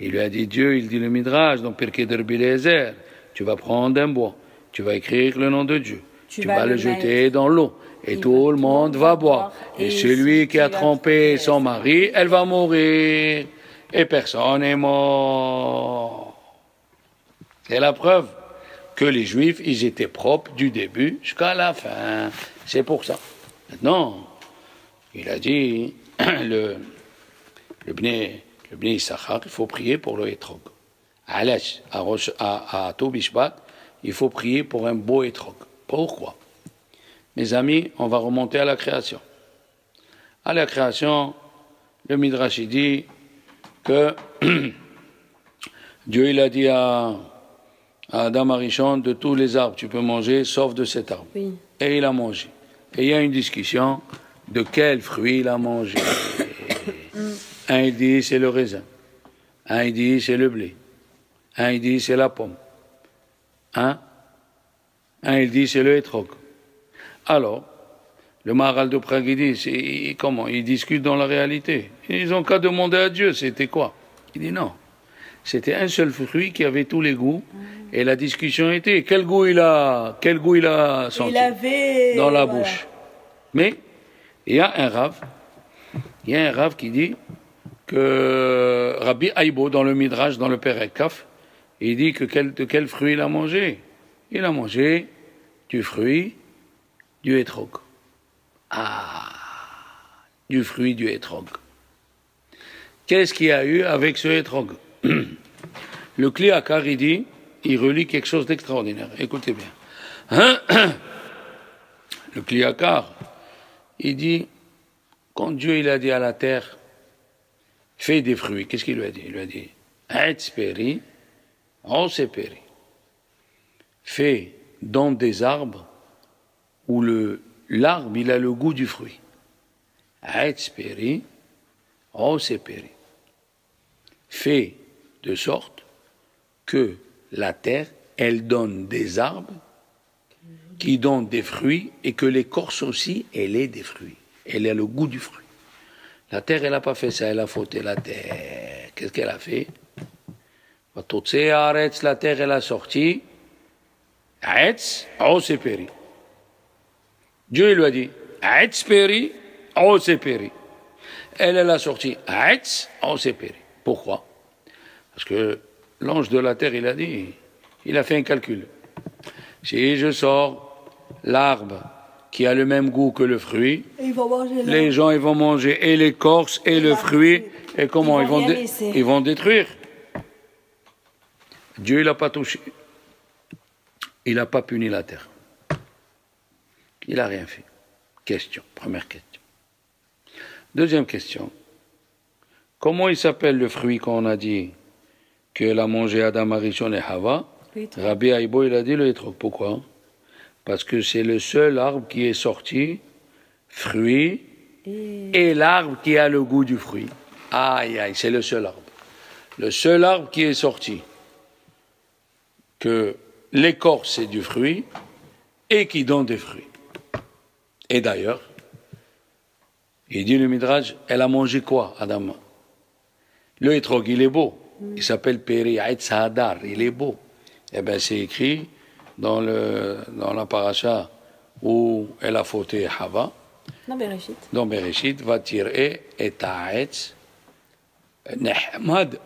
Il lui a dit Dieu, il dit le Midrash, dans Pirkei de Rabbi Eliezer, tu vas prendre un bois, tu vas écrire le nom de Dieu, tu vas le jeter dans l'eau, et tout le monde va boire. Et celui qui a trompé son mari, elle va mourir, et personne n'est mort. C'est la preuve que les Juifs, ils étaient propres du début jusqu'à la fin. C'est pour ça. Maintenant, il a dit, le Bnei Issachar, il faut prier pour le Etrog. À Toubishvat, il faut prier pour un beau Etrog. Pourquoi? Mes amis, on va remonter à la création. À la création, le Midrash dit que Dieu il a dit à Adam Arishon, de tous les arbres tu peux manger, sauf de cet arbre. Oui. Et il a mangé. Et il y a une discussion de quel fruit il a mangé. Un il dit c'est le raisin. Un il dit c'est le blé. Un il dit c'est la pomme. Un il dit c'est le hétrog. Alors, le Maharal de Prague il dit, comment? Ils discutent dans la réalité. Ils n'ont qu'à demander à Dieu, c'était quoi? Il dit non. C'était un seul fruit qui avait tous les goûts. Et la discussion était, quel goût il a senti dans la bouche. Mais, il y a un rave qui dit, que Rabbi Aïbo, dans le Midrash, dans le Perek Kaf, il dit que de quel fruit il a mangé? Il a mangé du fruit du hétrog. Ah, du fruit du hétrog. Qu'est-ce qu'il y a eu avec ce hétrog? Le Kli Yakar, il dit, il relie quelque chose d'extraordinaire. Écoutez bien. Le Kli Yakar, il dit, quand Dieu il a dit à la terre, fais des fruits, qu'est-ce qu'il lui a dit? Il lui a dit, Etzperi, Oseperi. Fais dans des arbres où l'arbre il a le goût du fruit. Etzperi, Oseperi. Fais de sorte que la terre, elle donne des arbres qui donnent des fruits et que l'écorce aussi, elle ait des fruits. Elle a le goût du fruit. La terre, elle n'a pas fait ça, elle a fauté la terre. Qu'est-ce qu'elle a fait? La terre, elle a sorti. Dieu lui a dit, elle a sorti. Pourquoi? Parce que l'ange de la terre, il a dit, il a fait un calcul. Si je sors l'arbre qui a le même goût que le fruit, les gens ils vont manger et l'écorce et le fruit, et comment ils vont détruire. Dieu il n'a pas touché, il n'a pas puni la terre, il n'a rien fait. Question, première question. Deuxième question, comment il s'appelle le fruit qu'on a dit qu'elle a mangé Adam, Arishon et Hava? Rabbi Aïbo il a dit le hétrog. Pourquoi? Parce que c'est le seul arbre qui est sorti, fruit, et l'arbre qui a le goût du fruit. Aïe, aïe, c'est le seul arbre. Le seul arbre qui est sorti, que l'écorce c'est du fruit, et qui donne des fruits. Et d'ailleurs, il dit le Midrash, elle a mangé quoi, Adam? Le hétrog, il est beau. Il s'appelle Peri Aetz Hadar, il est beau. Eh bien, c'est écrit dans la paracha où elle a fauté Hava. Dans Bereshit, va tirer et Aetz Nehmad.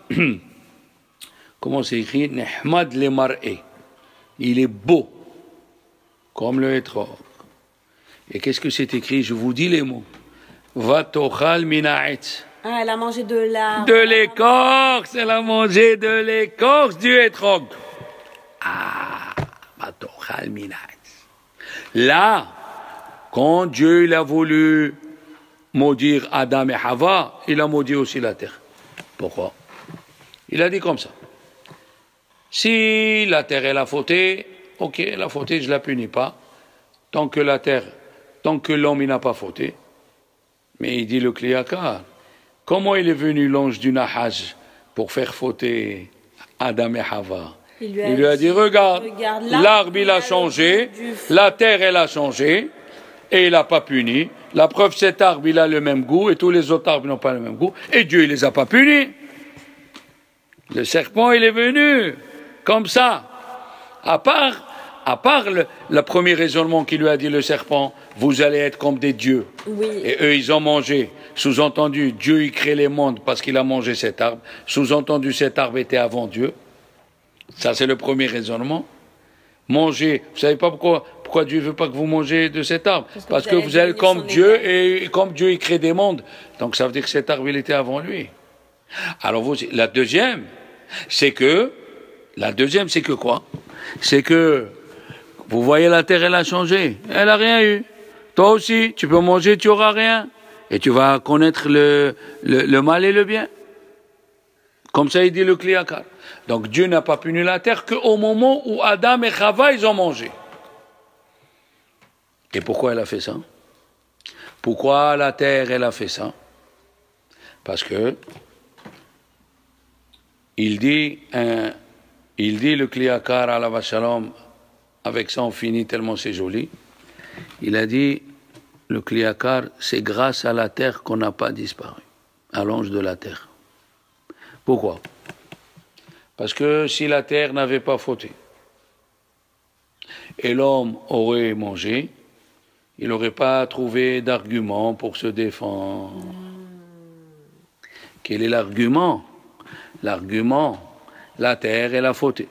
Comment c'est écrit? Nehmad le mar'e. Il est beau, comme le hétrog. Et qu'est-ce que c'est écrit? Je vous dis les mots. Va tochal minaetz. Ah, elle a mangé de la... De l'écorce, elle a mangé de l'écorce du hétrog. Ah, va tochal minaetz. Là, quand Dieu il a voulu maudire Adam et Hava, il a maudit aussi la terre. Pourquoi? Il a dit comme ça. Si la terre elle a fauté, ok, elle a fauté, je ne la punis pas. Tant que l'homme il n'a pas fauté. Mais il dit le Kli Yakar, comment il est venu l'ange du Nahash pour faire fauter Adam et Hava? Il lui a dit, regarde l'arbre il a changé, la terre elle a changé, et il n'a pas puni. La preuve, cet arbre il a le même goût, et tous les autres arbres n'ont pas le même goût, et Dieu il les a pas punis. Le serpent il est venu, comme ça. À part le premier raisonnement qui lui a dit le serpent, vous allez être comme des dieux. Oui. Et eux, ils ont mangé. Sous-entendu, Dieu, il crée les mondes parce qu'il a mangé cet arbre. Sous-entendu, cet arbre était avant Dieu. Ça, c'est le premier raisonnement. Manger. Vous savez pas pourquoi Dieu veut pas que vous mangez de cet arbre? Parce que vous êtes comme Dieu, et comme Dieu, il crée des mondes. Donc, ça veut dire que cet arbre, il était avant lui. Alors, la deuxième, c'est que quoi? C'est que, vous voyez, la terre, elle a changé. Elle n'a rien eu. Toi aussi, tu peux manger, tu n'auras rien. Et tu vas connaître le mal et le bien. Comme ça, il dit le Kli Yakar. Donc, Dieu n'a pas puni la terre qu'au moment où Adam et Chava, ils ont mangé. Et pourquoi elle a fait ça? Pourquoi la terre, elle a fait ça? Parce que, il dit le Kli Yakar à la Shalom, avec ça on finit tellement c'est joli. Il a dit, le Kli Yakar, c'est grâce à la terre qu'on n'a pas disparu, à l'ange de la terre. Pourquoi? Parce que si la terre n'avait pas fauté, et l'homme aurait mangé, il n'aurait pas trouvé d'argument pour se défendre. Quel est l'argument? L'argument, la terre, elle a fauté.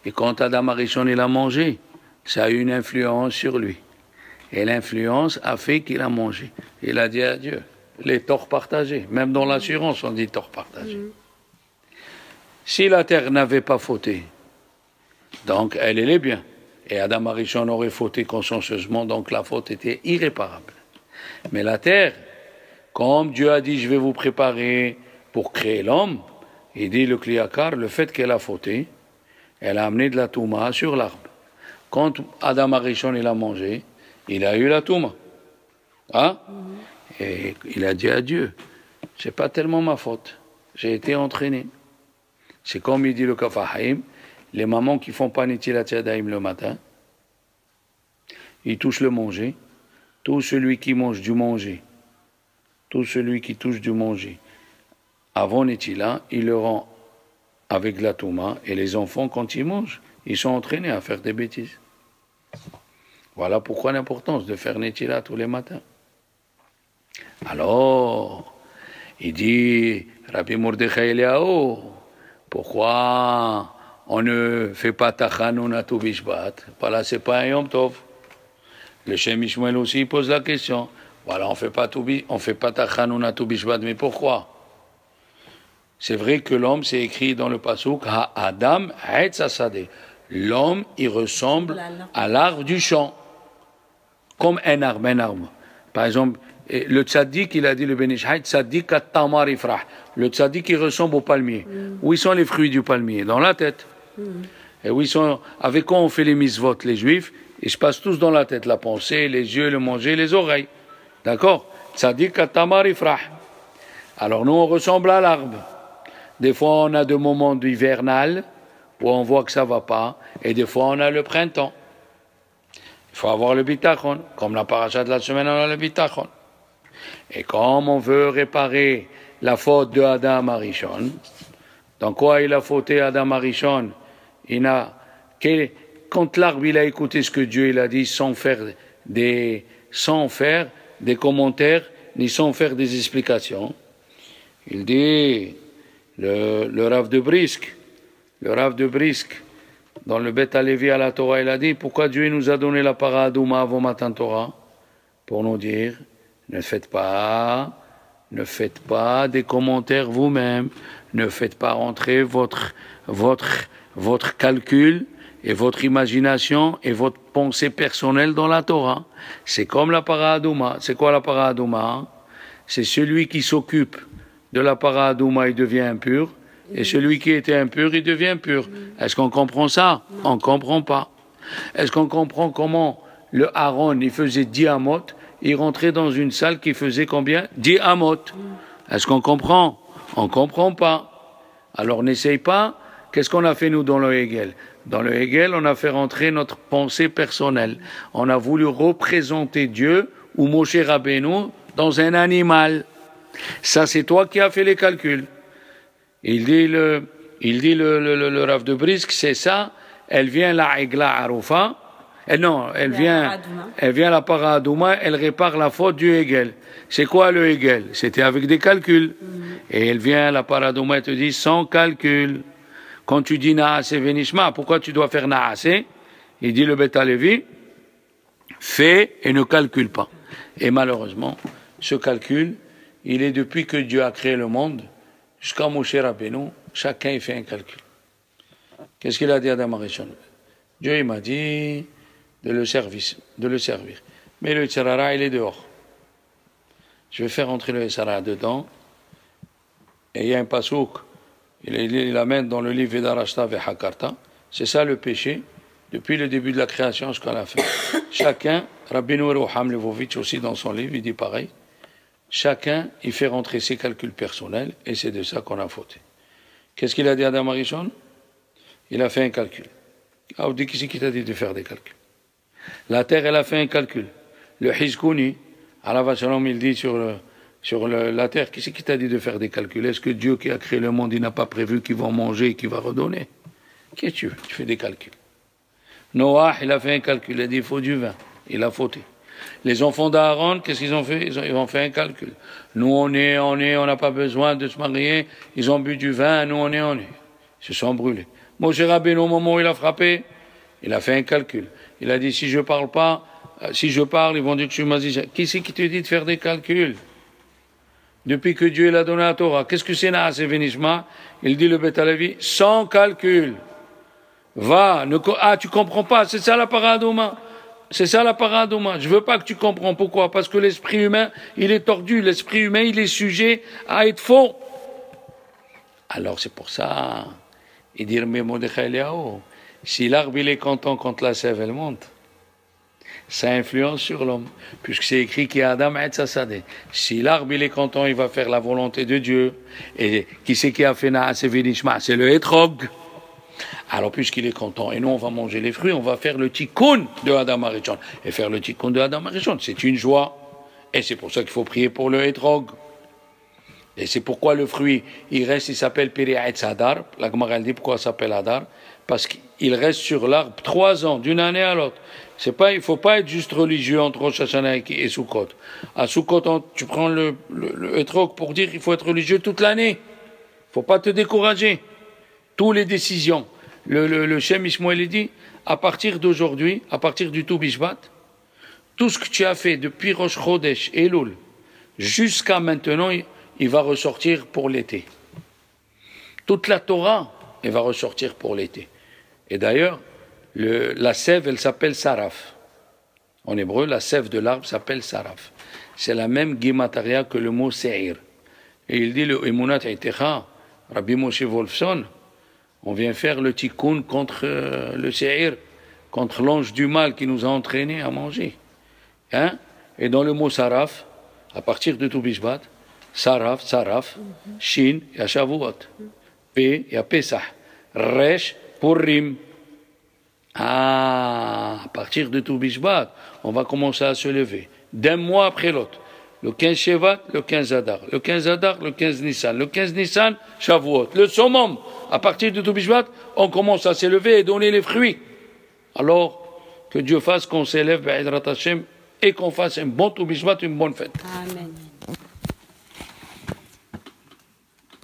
Et quand Adam Arishon il a mangé, ça a eu une influence sur lui. Et l'influence a fait qu'il a mangé. Il a dit à Dieu, les torts partagés. Même dans l'assurance, on dit torts partagés. Si la terre n'avait pas fauté, donc elle est bien. Et Adam Arishon aurait fauté consciencieusement, donc la faute était irréparable. Mais la terre, comme Dieu a dit, je vais vous préparer pour créer l'homme, il dit le Kliyakar, le fait qu'elle a fauté, elle a amené de la touma sur l'arbre. Quand Adam Arishon il a mangé, il a eu la touma. Hein? Et il a dit à Dieu, c'est pas tellement ma faute, j'ai été entraîné. C'est comme il dit le Kafahaim, les mamans qui font pas Netilat Yadayim le matin, ils touchent le manger, tout celui qui mange du manger, tout celui qui touche du manger, avant Netila, il le rend avec la touma, et les enfants, quand ils mangent, ils sont entraînés à faire des bêtises. Voilà pourquoi l'importance de faire Netila tous les matins. Alors, il dit, Rabbi Mordechai Eliaou, pourquoi on ne fait pas Tachanun Tu Bishvat? Voilà, c'est pas un Yom Tov. Le Shem Ishmael aussi pose la question. Voilà, on fait pas Tachanun Tu Bishvat, mais pourquoi? C'est vrai que l'homme, c'est écrit dans le pasuk, Adam Etz Hasadeh. L'homme, il ressemble à l'arbre du champ. Comme un arbre. Par exemple, le tzaddik, il a dit le Ben Ish Chai, tzaddik at-tamar ifrah. Le tzaddik, il ressemble au palmier. Où sont les fruits du palmier? Dans la tête. Et où sont, avec quoi on fait les mitzvot, les juifs? Ils se passent tous dans la tête, la pensée, les yeux, le manger, les oreilles. D'accord? Tzaddik at-tamar ifrah. Alors nous, on ressemble à l'arbre. Des fois, on a des moments hivernal où on voit que ça ne va pas, et des fois, on a le printemps. Il faut avoir le bitachon. Comme la paracha de la semaine, on a le bitachon. Et comme on veut réparer la faute de Adam Arishon, dans quoi il a fauté Adam Arishon? Quand l'arbre il a écouté ce que Dieu il a dit sans faire des commentaires, ni sans faire des explications, il dit... Le Rav de Brisk, dans le Bet Alevi à la Torah, il a dit, pourquoi Dieu nous a donné la para Adouma avant Matan Torah? Pour nous dire, ne faites pas des commentaires vous-même, ne faites pas rentrer votre calcul et votre imagination et votre pensée personnelle dans la Torah. C'est comme la para Adouma. C'est quoi la para Adouma? C'est celui qui s'occupe de la para Adouma, il devient impur, et celui qui était impur, il devient pur. Est-ce qu'on comprend ça? On ne comprend pas. Est-ce qu'on comprend comment le Aaron, il faisait 10 amot, il rentrait dans une salle qui faisait combien? 10 amot. Est-ce qu'on comprend? On ne comprend pas. Alors n'essaye pas. Qu'est-ce qu'on a fait nous dans le Hegel? Dans le Hegel, on a fait rentrer notre pensée personnelle. On a voulu représenter Dieu ou Moshe Rabbeinu dans un animal. Ça, c'est toi qui as fait les calculs. Il dit le Rav de Brisk, c'est ça. Elle vient la Egla Arufa. Elle vient la para Adouma, elle répare la faute du Hegel. C'est quoi le Hegel? C'était avec des calculs. Et elle vient, la para Adouma, elle te dit sans calcul. Quand tu dis Naase Venishma, pourquoi tu dois faire Naase? Il dit le Bet Alevi, fais et ne calcule pas. Et malheureusement, ce calcul, il est depuis que Dieu a créé le monde, jusqu'à Moshe Rabbeinu, chacun il fait un calcul. Qu'est-ce qu'il a dit à Adam Arishon? Dieu il m'a dit de le servir. Mais le Tzarara, il est dehors. Je vais faire entrer le Tzarara dedans. Et il y a un pasouk, il l'amène dans le livre Vedarashta Vehakarta. C'est ça le péché, depuis le début de la création jusqu'à la fin. Chacun, Rabbeinu Roham Levovitch aussi dans son livre, il dit pareil. Chacun, il fait rentrer ses calculs personnels, et c'est de ça qu'on a fauté. Qu'est-ce qu'il a dit à Adam Arishon? Il a fait un calcul. Ah, vous dites qui c'est qui t'a dit de faire des calculs? La terre, elle a fait un calcul. Le Hizkouni, Allah Shalom, il dit sur la terre, qui c'est qui t'a dit de faire des calculs? Est-ce que Dieu qui a créé le monde, il n'a pas prévu qu'il va manger et qu'il va redonner? Qu'est-ce que tu veux? Tu fais des calculs. Noah, il a fait un calcul, il a dit il faut du vin. Il a fauté. Les enfants d'Aaron, qu'est-ce qu'ils ont fait? Ils ont fait un calcul. Nous, on n'a pas besoin de se marier. Ils ont bu du vin, nous, on est. Ils se sont brûlés. Moshe Rabbeinu, au moment où il a frappé, il a fait un calcul. Il a dit, si je parle, ils vont dire que je suis magicien. Qui c'est qui te dit de faire des calculs? Depuis que Dieu l'a donné à Torah, qu'est-ce que c'est Naas et Venishma? Il dit le Beth Alevi, sans calcul. Va, tu comprends pas, c'est ça la paradouma. C'est ça la paradouma. Je veux pas que tu comprends. Pourquoi? Parce que l'esprit humain, il est tordu. L'esprit humain, il est sujet à être faux. Alors c'est pour ça. Et dire, mais Mordechai Eliyahu, si l'arbre il est content quand la sève elle monte, ça influence sur l'homme, puisque c'est écrit qu'il y a Adam et Tzasadeh. Si l'arbre il est content, il va faire la volonté de Dieu. Et qui c'est qui a fait Naas et Venishma? C'est le Etrog. Alors puisqu'il est content, et nous on va manger les fruits, on va faire le tikkun de Adam Arishon. Et faire le tikkun de Adam Arishon, c'est une joie. Et c'est pour ça qu'il faut prier pour le Etrog. Et c'est pourquoi le fruit, il s'appelle Peri Eitz Hadar. La Gemara elle dit pourquoi ça s'appelle Hadar? Parce qu'il reste sur l'arbre 3 ans, d'une année à l'autre. Il ne faut pas être juste religieux entre Rosh Hashanah et Sukkot. À Sukkot, tu prends le Etrog pour dire qu'il faut être religieux toute l'année. Il ne faut pas te décourager. Toutes les décisions. Le Shem Ishmael dit, à partir d'aujourd'hui, à partir du Tou Bishvat, tout ce que tu as fait depuis Rosh Chodesh et Elul jusqu'à maintenant, il va ressortir pour l'été. Toute la Torah, elle va ressortir pour l'été. Et d'ailleurs, la sève, elle s'appelle Saraf. En hébreu, la sève de l'arbre s'appelle Saraf. C'est la même guimataria que le mot Seir. Et il dit, le Emunat Eitecha, Rabbi Moshe Wolfson, on vient faire le tikkun contre le Seir, contre l'ange du mal qui nous a entraînés à manger. Hein? Et dans le mot Saraf, à partir de Tou Bishvat, Saraf, Shin, il y a Shavuot. P, il y a Pesach. Resh, Purim. À partir de Tou Bishvat, on va commencer à se lever. D'un mois après l'autre. Le 15 Shevat, le 15 Adar. Le 15 Adar, le 15 Nissan. Le 15 Nissan, Shavuot. Le summum, à partir de Tou Bishvat, on commence à s'élever et donner les fruits. Alors, que Dieu fasse qu'on s'élève, Be'edrat Hashem, et qu'on fasse un bon Tou Bishvat, une bonne fête. Amen.